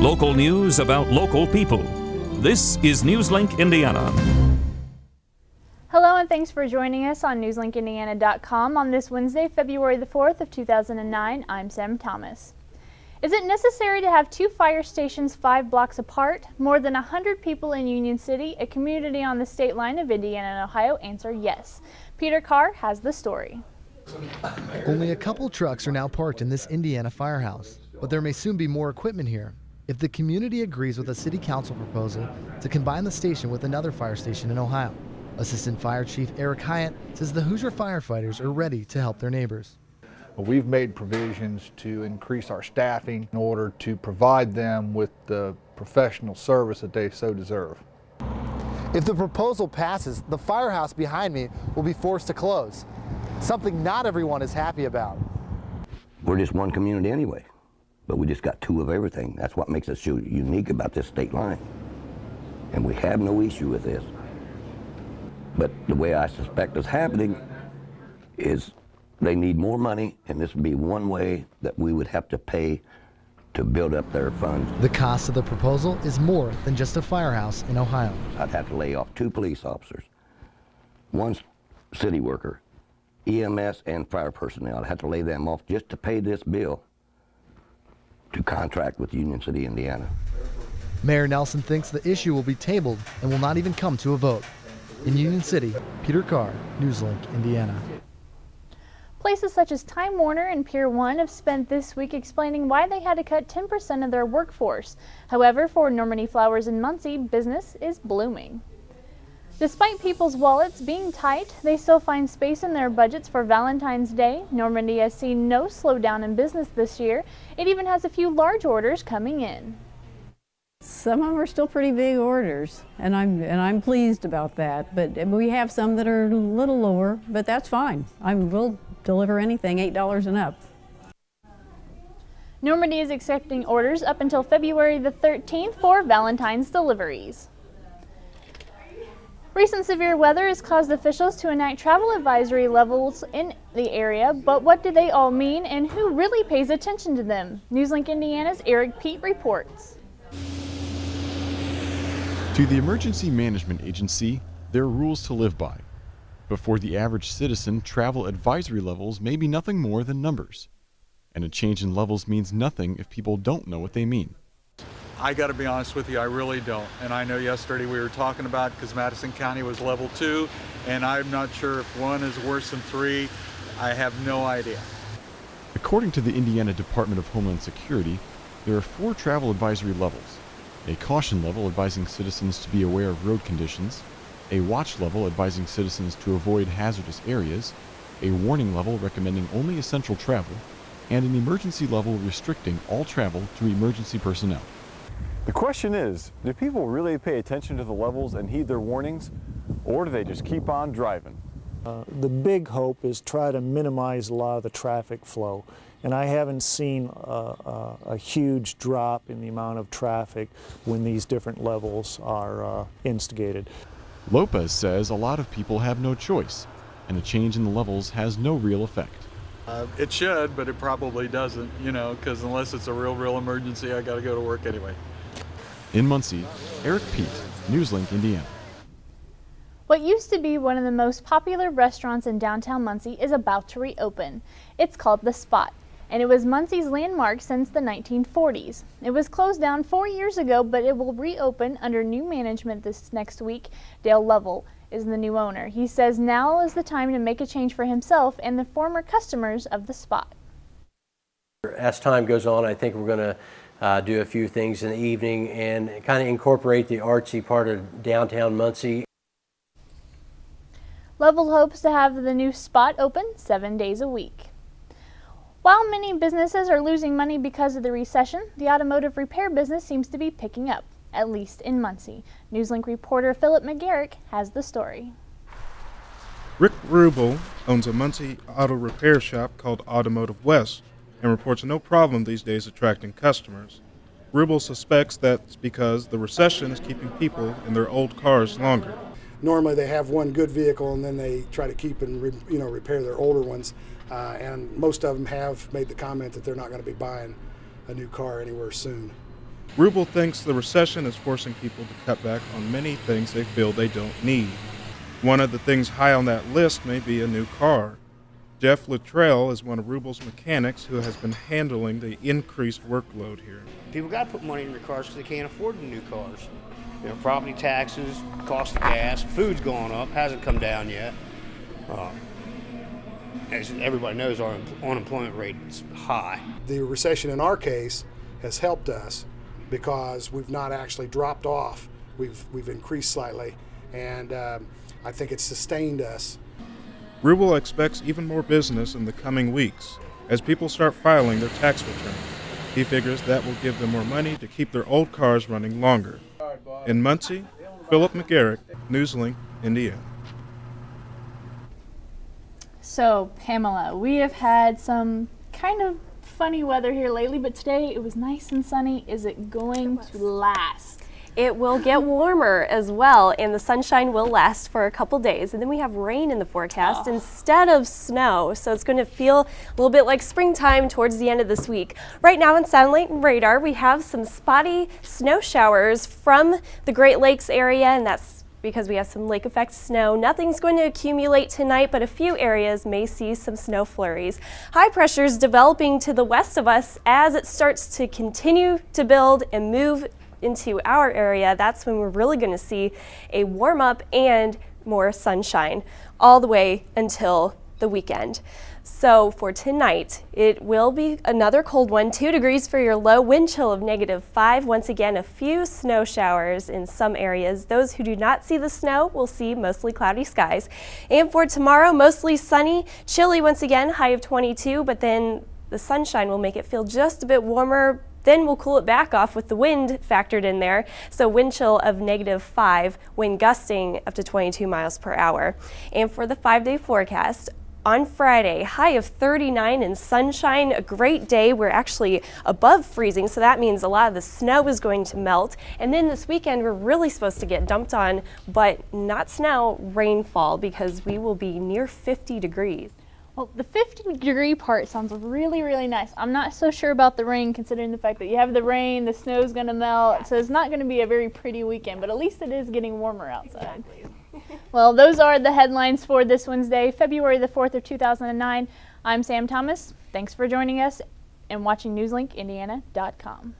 Local news about local people. This is NewsLink Indiana. Hello and thanks for joining us on NewsLinkIndiana.com on this Wednesday, February the 4th of 2009. I'm Sam Thomas. Is it necessary to have two fire stations 5 blocks apart? More than 100 people in Union City, a community on the state line of Indiana and Ohio, answer yes. Peter Carr has the story. Only a couple trucks are now parked in this Indiana firehouse, but there may soon be more equipment here if the community agrees with a city council proposal to combine the station with another fire station in Ohio. Assistant Fire Chief Eric Hyatt says the Hoosier firefighters are ready to help their neighbors. We've made provisions to increase our staffing in order to provide them with the professional service that they so deserve. If the proposal passes, the firehouse behind me will be forced to close, something not everyone is happy about. We're just one community anyway, but we just got two of everything. That's what makes us so unique about this state line. And we have no issue with this. But the way I suspect is happening is they need more money, and this would be one way that we would have to pay to build up their funds. The cost of the proposal is more than just a firehouse in Ohio. I'd have to lay off 2 police officers, 1 city worker, EMS and fire personnel. I'd have to lay them off just to pay this bill to contract with Union City, Indiana. Mayor Nelson thinks the issue will be tabled and will not even come to a vote. In Union City, Peter Carr, NewsLink, Indiana. Places such as Time Warner and Pier 1 have spent this week explaining why they had to cut 10% of their workforce. However, for Normandy Flowers in Muncie, business is blooming. Despite people's wallets being tight, they still find space in their budgets for Valentine's Day. Normandy has seen no slowdown in business this year. It even has a few large orders coming in. Some of them are still pretty big orders, and I'm pleased about that. But we have some that are a little lower, but that's fine. We'll deliver anything $8 and up. Normandy is accepting orders up until February the 13th for Valentine's deliveries. Recent severe weather has caused officials to enact travel advisory levels in the area, but what do they all mean and who really pays attention to them? NewsLink Indiana's Eric Pete reports. To the Emergency Management Agency, there are rules to live by. But for the average citizen, travel advisory levels may be nothing more than numbers. And a change in levels means nothing if people don't know what they mean. I got to be honest with you, I really don't. And I know yesterday we were talking about, because Madison County was level 2, and I'm not sure if 1 is worse than 3. I have no idea. According to the Indiana Department of Homeland Security, there are 4 travel advisory levels. A caution level advising citizens to be aware of road conditions, a watch level advising citizens to avoid hazardous areas, a warning level recommending only essential travel, and an emergency level restricting all travel to emergency personnel. The question is, do people really pay attention to the levels and heed their warnings, or do they just keep on driving? The big hope is try to minimize a lot of the traffic flow. And I haven't seen a huge drop in the amount of traffic when these different levels are instigated. Lopez says a lot of people have no choice, and a change in the levels has no real effect. It should, but it probably doesn't, because unless it's a real emergency, I got to go to work anyway. In Muncie, Eric Pete, NewsLink, Indiana. What used to be one of the most popular restaurants in downtown Muncie is about to reopen. It's called The Spot, and it was Muncie's landmark since the 1940s. It was closed down 4 years ago, but it will reopen under new management this next week. Dale Lovell is the new owner. He says now is the time to make a change for himself and the former customers of The Spot. As time goes on, I think we're going to do a few things in the evening and kind of incorporate the artsy part of downtown Muncie. Lovell hopes to have the new Spot open 7 days a week. While many businesses are losing money because of the recession, the automotive repair business seems to be picking up, at least in Muncie. NewsLink reporter Philip McGarrick has the story. Rick Rubel owns a Muncie auto repair shop called Automotive West and reports no problem these days attracting customers. Rubel suspects that's because the recession is keeping people in their old cars longer. Normally they have one good vehicle and then they try to keep and repair their older ones. And most of them have made the comment that they're not going to be buying a new car anywhere soon. Rubel thinks the recession is forcing people to cut back on many things they feel they don't need. One of the things high on that list may be a new car. Jeff Luttrell is one of Rubel's mechanics who has been handling the increased workload here. People got to put money in their cars because they can't afford the new cars. You know, property taxes, cost of gas, food's going up, hasn't come down yet. As everybody knows, our unemployment rate is high. The recession in our case has helped us because we've not actually dropped off. We've increased slightly, and I think it's sustained us. Rubel expects even more business in the coming weeks as people start filing their tax returns. He figures that will give them more money to keep their old cars running longer. In Muncie, Philip McGarrick, NewsLink, Indiana. So, Pamela, we have had some kind of funny weather here lately, but today it was nice and sunny. Is it going to last? It will get warmer as well, and the sunshine will last for a couple days. And then we have rain in the forecast instead of snow, so it's going to feel a little bit like springtime towards the end of this week. Right now on satellite and radar, we have some spotty snow showers from the Great Lakes area, and that's because we have some lake effect snow. Nothing's going to accumulate tonight, but a few areas may see some snow flurries. High pressure is developing to the west of us as it starts to continue to build and move into our area. That's when we're really going to see a warm up and more sunshine all the way until the weekend. So for tonight, it will be another cold one, 2 degrees for your low, wind chill of -5. Once again, a few snow showers in some areas. Those who do not see the snow will see mostly cloudy skies. And for tomorrow, mostly sunny, chilly once again, high of 22, but then the sunshine will make it feel just a bit warmer. Then we'll cool it back off with the wind factored in there. So wind chill of -5, wind gusting up to 22 miles per hour. And for the 5-day forecast, on Friday, high of 39 and sunshine, a great day. We're actually above freezing, so that means a lot of the snow is going to melt. And then this weekend, we're really supposed to get dumped on, but not snow, rainfall, because we will be near 50 degrees. Well, the 50-degree part sounds really, really nice. I'm not so sure about the rain, considering the fact that you have the rain, the snow's going to melt, so it's not going to be a very pretty weekend, but at least it is getting warmer outside. Exactly. Well, those are the headlines for this Wednesday, February the 4th of 2009. I'm Sam Thomas. Thanks for joining us and watching NewsLinkIndiana.com.